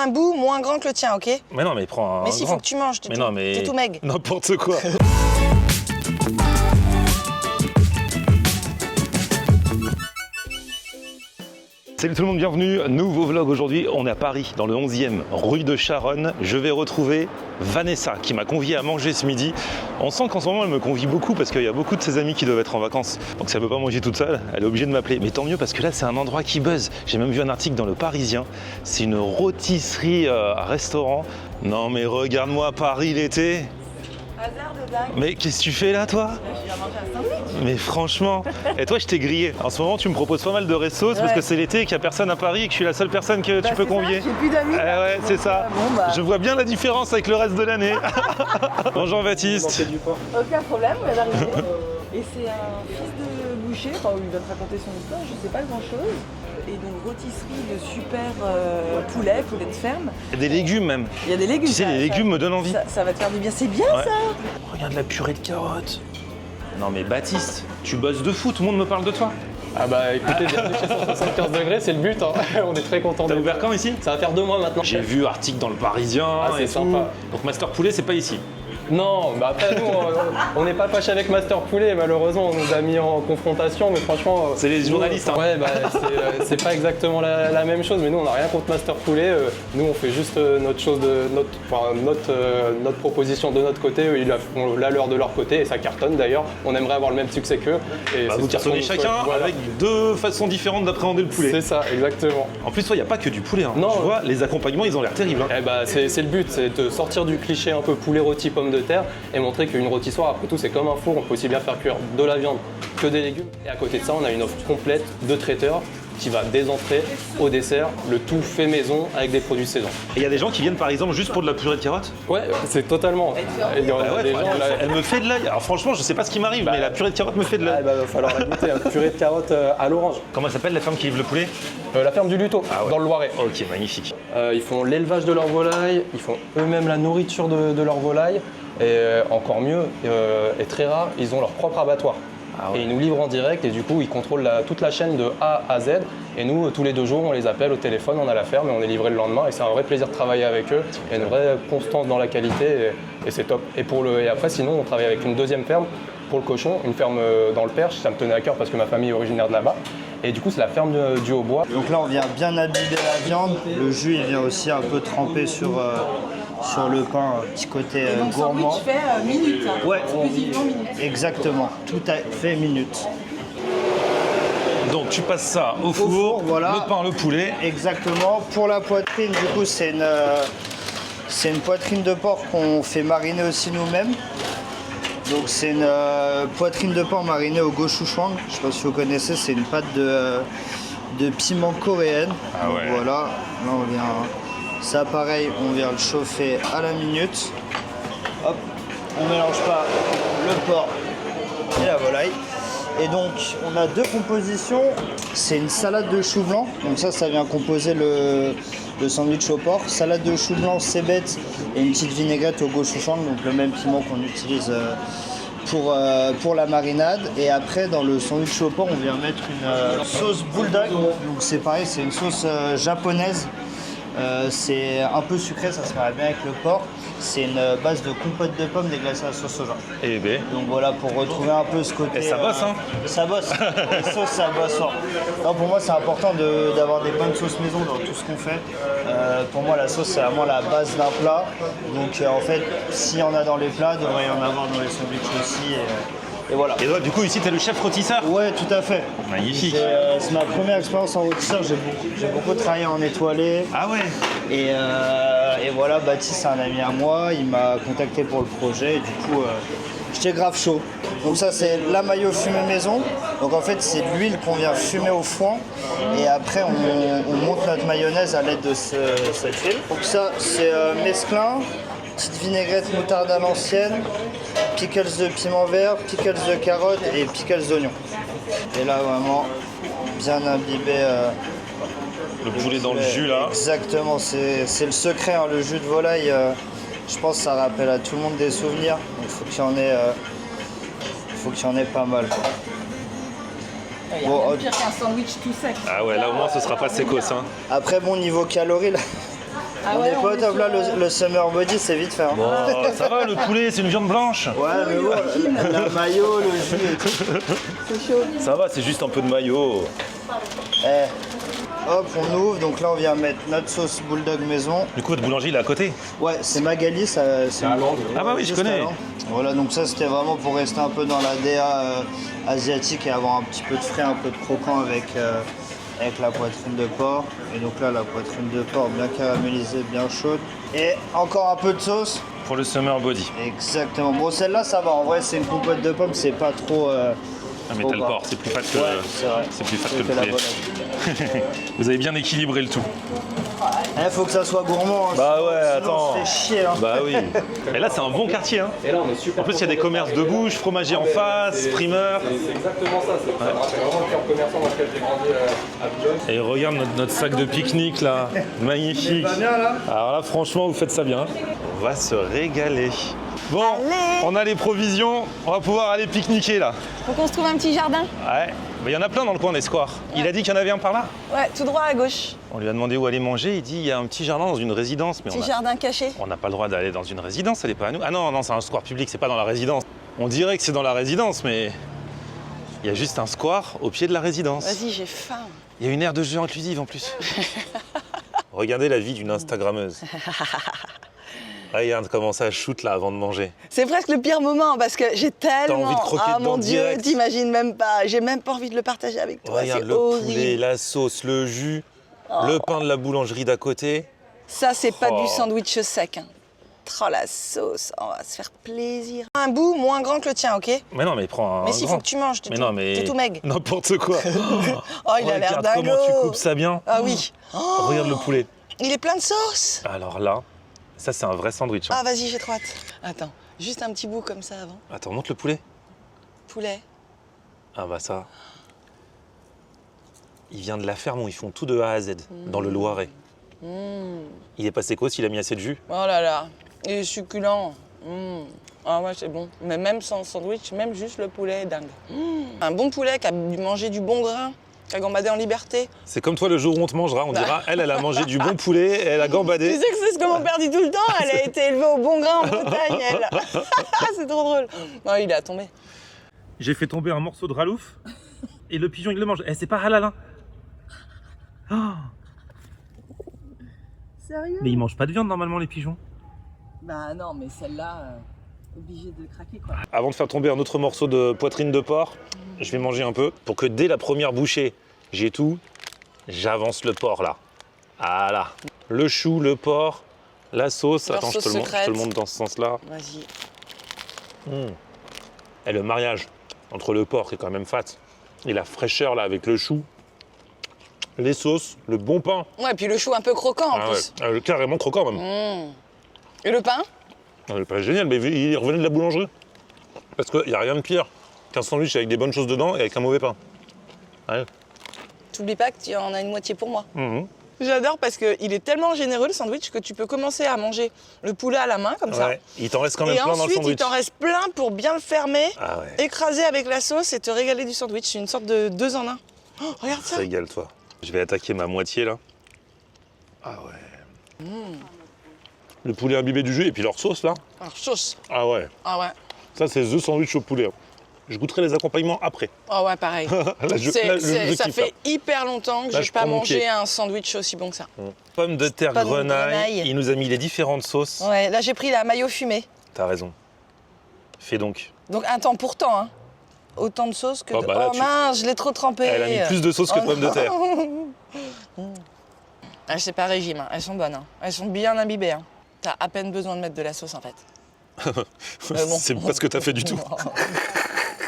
un bout moins grand que le tien, ok? Mais non, mais prends un Mais si, grand. faut que tu manges, t'es tout meg. N'importe quoi. Salut tout le monde, bienvenue, nouveau vlog aujourd'hui, on est à Paris, dans le 11e, rue de Charonne. Je vais retrouver Vanessa qui m'a convié à manger ce midi. On sent qu'en ce moment elle me convie beaucoup parce qu'il y a beaucoup de ses amis qui doivent être en vacances. Donc si elle ne peut pas manger toute seule, elle est obligée de m'appeler. Mais tant mieux parce que là c'est un endroit qui buzz. J'ai même vu un article dans Le Parisien, c'est une rôtisserie à restaurant. Non mais regarde-moi Paris l'été. Hasard de dingue. Mais qu'est-ce que tu fais là toi? Je viens manger un sandwich. Mais franchement, et toi je t'ai grillé. En ce moment tu me proposes pas mal de restos parce que c'est l'été et qu'il n'y a personne à Paris et que je suis la seule personne que tu peux convier. J'ai plus d'amis. Ouais, c'est ça. Bon, bah. Je vois bien la différence avec le reste de l'année. Bonjour Baptiste. Aucun problème, on vient d'arriver. Et c'est un fils de boucher, enfin il va te raconter son histoire, je sais pas grand chose. Et donc rôtisserie de super poulet de ferme. Il y a des légumes même. Il y a des légumes. Tu sais, les légumes me donnent envie. Ça va te faire du bien, c'est bien ça. Regarde la purée de carottes. Non mais Baptiste, tu bosses de fou, tout le monde me parle de toi. Ah bah écoutez, bienvenue chez 175 degrés, c'est le but, hein. On est très contents. T'as ouvert quand ici? Ça va faire 2 mois maintenant. J'ai vu article dans Le Parisien c'est et tout. sympa. Donc Master Poulet c'est pas ici. Non, bah après nous, on n'est pas fâchés avec Master Poulet, malheureusement on nous a mis en confrontation, mais franchement... C'est les journalistes, hein. Ouais, bah c'est pas exactement la même chose, mais nous on n'a rien contre Master Poulet, nous on fait juste notre chose, notre proposition de notre côté, eux ils font la leur de leur côté, et ça cartonne d'ailleurs, on aimerait avoir le même succès qu'eux. Et Bah, c'est vous ce qu'on cartonnez nous chacun souhaite, voilà. avec deux façons différentes d'appréhender le poulet. C'est ça, exactement. En plus, toi, il n'y a pas que du poulet. Hein. Non. Tu vois, les accompagnements, ils ont l'air terribles. Hein. Eh bah, c'est le but, c'est de sortir du cliché un peu poulet rôti pomme de terre et montrer qu'une rôtissoire, après tout, c'est comme un four, on peut aussi bien faire cuire de la viande que des légumes. Et à côté de ça, on a une offre complète de traiteur qui va des entrées au dessert, le tout fait maison avec des produits de saison. Et il y a des gens qui viennent par exemple juste pour de la purée de carottes. Ouais, c'est totalement. Il y en a Ah ouais, des gens, là, elle me fait de l'œil. Alors franchement, je sais pas ce qui m'arrive, mais la purée de carottes me fait de l'œil. il va falloir la goûter, hein. Purée de carottes à l'orange. Comment s'appelle la femme qui livre le poulet? La ferme du Luto, Ah ouais. dans le Loiret. Ok, magnifique. Ils font l'élevage de leurs volailles, ils font eux-mêmes la nourriture de leurs volailles. Et encore mieux, et très rare, ils ont leur propre abattoir. Ah ouais. Et ils nous livrent en direct et du coup ils contrôlent toute la chaîne de A à Z. Et nous, tous les 2 jours, on les appelle au téléphone, on a la ferme et on est livré le lendemain. Et c'est un vrai plaisir de travailler avec eux. Il y a une vraie constance dans la qualité et c'est top. Et après, sinon, on travaille avec une deuxième ferme pour le cochon, une ferme dans le Perche. Ça me tenait à cœur parce que ma famille est originaire de là-bas. Et du coup, c'est la ferme du Haut-Bois. Donc là, on vient bien abîmer la viande. Le jus, il vient aussi un peu tremper sur le pain, petit côté Donc gourmand. sandwich fait minute. Hein. Ouais, Exclusivement minute. exactement. Tout à fait minute. Donc tu passes ça au four, voilà. le pain, le poulet. Exactement. Pour la poitrine, du coup, c'est une poitrine de porc qu'on fait mariner aussi nous-mêmes. Donc c'est une poitrine de porc marinée au gochujang. Je ne sais pas si vous connaissez, c'est une pâte de piment coréenne. Ah ouais. Donc voilà, là on vient. Ça pareil, on vient le chauffer à la minute. Hop, on mélange pas le porc et la volaille. Et donc on a 2 compositions. C'est une salade de chou blanc. Donc ça vient composer le sandwich au porc. Salade de chou blanc, cébette et une petite vinaigrette au gochujang, donc le même piment qu'on utilise pour la marinade. Et après dans le sandwich au porc, on vient mettre une sauce bulldog. Donc c'est pareil, c'est une sauce japonaise. C'est un peu sucré, ça se marie bien avec le porc. C'est une base de compote de pommes déglacée à la sauce soja. Et ben. Donc voilà, pour retrouver un peu ce côté... Et ça bosse, hein? Ça bosse. Les sauces, ça bosse fort. Non, pour moi, c'est important d'avoir des bonnes sauces maison dans tout ce qu'on fait. Pour moi, la sauce, c'est vraiment la base d'un plat. Donc en fait, s'il y en a dans les plats, il devrait y en avoir dans les sandwichs aussi. Et voilà. Et toi, du coup, ici, t'es le chef rôtisseur? Ouais, tout à fait. Magnifique. C'est ma première expérience en rôtisseur. J'ai beaucoup travaillé en étoilé. Ah ouais. Et voilà, Baptiste, c'est un ami à moi. Il m'a contacté pour le projet. Et du coup, j'étais grave chaud. Donc ça, c'est la mayo fumée maison. Donc en fait, c'est de l'huile qu'on vient fumer au foin. Et après, on monte notre mayonnaise à l'aide de cette huile. Donc ça, c'est mesclin. Petite vinaigrette moutarde à l'ancienne, pickles de piment vert, pickles de carottes et pickles d'oignon. Et là vraiment bien imbibé. Le poulet dans le jus là. Exactement, c'est le secret, hein, le jus de volaille. Je pense que ça rappelle à tout le monde des souvenirs. Il faut qu'il y en ait pas mal. Il y a rien de pire qu'un sandwich tout sec. Ah ouais, là au moins ce sera pas sécos. Hein. Après bon niveau calories là. Ah On ouais, est on pas au est top là, sur, le summer body c'est vite fait. Hein. Oh, ça va, le poulet, c'est une viande blanche. Ouais, mais bon, la maillot, le jus et tout. C'est chaud. Ça va, c'est juste un peu de maillot. Eh, hop, on ouvre, donc là on vient mettre notre sauce bulldog maison. Du coup, votre boulanger, il est à côté. Ouais, c'est Magali, ça, c'est à Londres. Ah bah oui, je juste connais. avant. Voilà, donc ça c'était vraiment pour rester un peu dans la DA asiatique et avoir un petit peu de frais, un peu de croquant avec la poitrine de porc. Et donc là, la poitrine de porc bien caramélisée, bien chaude. Et encore un peu de sauce. Pour le summer body. Exactement. Bon, celle-là, ça va. En vrai, c'est une compote de pommes, c'est pas trop. Ah, mais trop t'as le gras. porc, c'est plus fat que, Ouais, c'est vrai. c'est plus fat que le C'était la poulet. bonne. Vous avez bien équilibré le tout. Il faut que ça soit gourmand. Hein, Bah sinon- ouais, sinon, attends. on se fait chier. Hein. Bah oui. Et là, c'est un bon quartier. Hein. Et là, on est super. En plus, il y a des commerces de bouche, fromager en face, primeur. C'est exactement ça. Ça me rappelle vraiment le cœur commerçant dans lequel j'ai grandi à Boulogne. Et regarde notre sac de pique-nique là, magnifique. Pas bien là. Alors là, franchement, vous faites ça bien. On va se régaler. Bon, on a les provisions, on va pouvoir aller pique-niquer là. Faut qu'on se trouve un petit jardin. Ouais, mais il y en a plein dans le coin des squares. Il a dit qu'il y en avait un par là. Ouais, tout droit à gauche. On lui a demandé où aller manger, il dit il y a un petit jardin dans une résidence, mais Petit jardin caché. on n'a pas le droit d'aller dans une résidence, elle n'est pas à nous. Ah non, non, c'est un square public, c'est pas dans la résidence. On dirait que c'est dans la résidence, mais il y a juste un square au pied de la résidence. Vas-y, j'ai faim. Il y a une aire de jeu inclusive en plus. Regardez la vie d'une Instagrammeuse. Regarde comment ça shoot là avant de manger. C'est presque le pire moment parce que j'ai tellement. envie de croquer Ah dedans mon Dieu, direct. t'imagines même pas. J'ai même pas envie de le partager avec toi. Regarde C'est le horrible. poulet, la sauce, le jus, le pain de la boulangerie d'à côté. Ça, c'est pas Oh. du sandwich sec. Hein. Oh la sauce, on va se faire plaisir. Un bout moins grand que le tien, ok? Mais non, mais prends un Mais si, grand. faut que tu manges. T'es Mais tout, non, mais t'es tout meg. n'importe quoi. Oh, il a l'air Regarde dingo. comment tu coupes ça bien. Ah oui. Oh, Regarde le poulet. il est plein de sauce. Alors là, ça c'est un vrai sandwich. Hein. Ah, vas-y, j'ai trop hâte. Attends, juste un petit bout comme ça avant. Attends, montre le poulet. Poulet. Ah bah ça. Il vient de la ferme où ils font tout de A à Z, dans le Loiret. Il est passé quoi s'il a mis assez de jus? Oh là là, il est succulent. Ah ouais, c'est bon. Mais même sans sandwich, même juste le poulet est dingue. Un bon poulet qui a mangé du bon grain, qui a gambadé en liberté. C'est comme toi le jour où on te mangera, on dira elle a mangé du bon poulet, elle a Tu gambadé. sais que c'est ce que mon père dit tout le temps, elle a été élevée au bon grain en Bretagne, elle. C'est trop drôle. Non, il est à tomber. J'ai fait tomber un morceau de ralouf et le pigeon il le mange. Eh, c'est pas halal hein. Sérieux? Mais ils mangent pas de viande normalement les pigeons. Bah non, mais celle-là, obligée de craquer quoi. Avant de faire tomber un autre morceau de poitrine de porc, je vais manger un peu pour que dès la première bouchée, j'ai tout. J'avance le porc là. Voilà. Le chou, le porc, la sauce. Leur Attends, sauce je te secrète. le montre dans ce sens-là. Vas-y. Et le mariage entre le porc qui est quand même fat et la fraîcheur là avec le chou, les sauces, le bon pain. Ouais, puis le chou un peu croquant en Ah ouais, plus. carrément croquant même. Et le pain? Le pain est génial, mais il revenait de la boulangerie. Parce qu'il n'y a rien de pire qu'un sandwich avec des bonnes choses dedans et avec un mauvais pain. Ouais. T'oublies pas que tu en as une moitié pour moi. Mhm. J'adore parce qu'il est tellement généreux le sandwich que tu peux commencer à manger le poulet à la main comme ça. Ouais. Il t'en reste quand même Et plein dans le ensuite, il sandwich. t'en reste plein pour bien le fermer, Ah ouais. écraser avec la sauce et te régaler du sandwich. C'est une sorte de 2 en 1. Oh, regarde ça. Régale-toi. Je vais attaquer ma moitié là. Ah ouais. Le poulet imbibé du jus et puis leur sauce là. Alors, sauce. Ah ouais. Ah ouais. Ça c'est the sandwich au poulet. Je goûterai les accompagnements après. Ah ouais, pareil. Là, je Ça kiffe, fait là. hyper longtemps que Là, j'ai je pas prends mon mangé pied. un sandwich aussi bon que ça. Pommes de terre Pommes de grenaille. grenaille. Il nous a mis les différentes sauces. Ouais, là j'ai pris la mayo fumée. T'as raison. Fais donc. Donc un temps pour temps, hein. Autant de sauce que Oh, de... bah là, oh mince, je l'ai trop trempé. Elle a mis plus de sauce que de pommes de terre. Ah, c'est pas régime, hein. Elles sont bonnes. Hein. Elles sont bien imbibées. Hein. T'as à peine besoin de mettre de la sauce en fait. Mais bon. C'est pas ce que t'as fait du tout.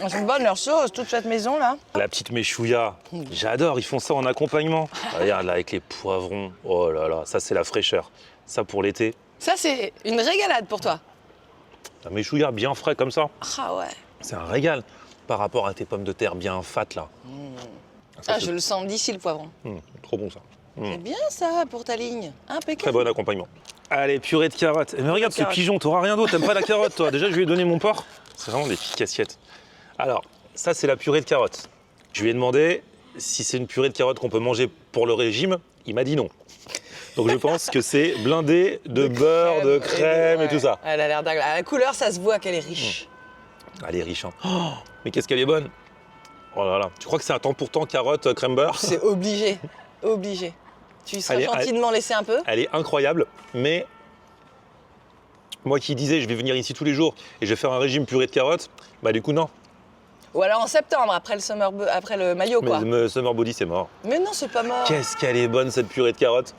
Elles sont bonnes leurs sauces, toutes faites maison là. La petite méchouilla, j'adore, ils font ça en accompagnement. Regarde là avec les poivrons, oh là là, ça c'est la fraîcheur. Ça pour l'été, Ça c'est une régalade pour toi. la méchouilla bien frais comme ça, Ah ouais. c'est un régal par rapport à tes pommes de terre bien fat là. Ça, Ah, c'est- je le sens d'ici le poivron. Trop bon ça. C'est bien ça pour ta ligne. Impeccable. Très bon accompagnement. Allez, purée de carottes. Mais regarde ce carotte. pigeon, t'auras rien d'autre, t'aimes pas la carotte toi. Déjà je lui ai donné mon porc. C'est vraiment des petites assiettes. Alors, ça c'est la purée de carottes. Je lui ai demandé si c'est une purée de carottes qu'on peut manger pour le régime. Il m'a dit non. Donc je pense que c'est blindé de beurre, de crème et tout ça. Elle a l'air dingue. La couleur, ça se voit qu'elle est riche. Elle est riche, hein. Oh, mais qu'est-ce qu'elle est bonne. Oh là là. Tu crois que c'est un temps pour temps carotte, crème beurre? C'est obligé. Obligé. Tu seras Allez, gentil de m'en laisser un peu? Elle est incroyable, mais moi qui disais je vais venir ici tous les jours et je vais faire un régime purée de carottes, bah du coup non. Ou alors en septembre, après le maillot, quoi. Mais le Summer Body c'est mort. Mais non, c'est pas mort. Qu'est-ce qu'elle est bonne cette purée de carottes.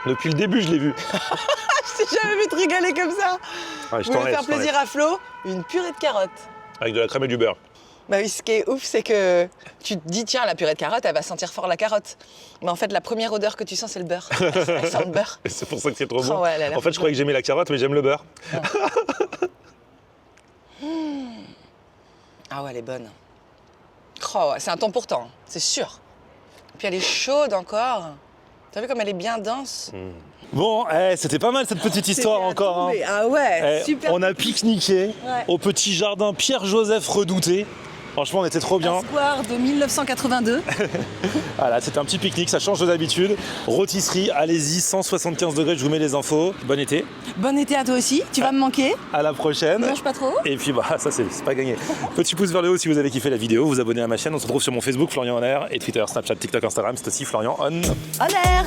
Depuis le début je l'ai vue. Je t'ai jamais vu te régaler comme ça. Ouais, je Vous t'en voulez laisse, faire plaisir à Flo? Une purée de carottes. avec de la crème et du beurre. Bah oui, ce qui est ouf, c'est que tu te dis, tiens, la purée de carotte, elle va sentir fort la carotte. Mais en fait, la première odeur que tu sens, c'est le beurre. Elle sent le beurre. Et c'est pour ça que c'est trop Oh, bon. ouais, elle a l'air En fait je croyais que j'aimais la carotte mais j'aime le beurre. Ah ouais, elle est bonne. Oh, ouais, c'est un temps pour temps, c'est sûr. Puis elle est chaude encore. T'as vu comme elle est bien dense? Bon, c'était pas mal cette petite histoire encore. Hein. Ah ouais, super. On a pique-niqué Ouais. au petit jardin Pierre-Joseph Redouté. Franchement, on était trop bien. Square de 1982. Voilà, c'était un petit pique-nique, ça change de d'habitude. Rôtisserie, allez-y, 175 degrés, je vous mets les infos. Bon été, Bon été à toi aussi, tu vas me manquer. à la prochaine. Mange pas trop. Et puis bah ça c'est pas gagné. Petit pouce vers le haut si vous avez kiffé la vidéo, vous abonnez à ma chaîne, on se retrouve sur mon Facebook Florian On Air et Twitter, Snapchat, TikTok, Instagram, c'est aussi Florian On. En l'air.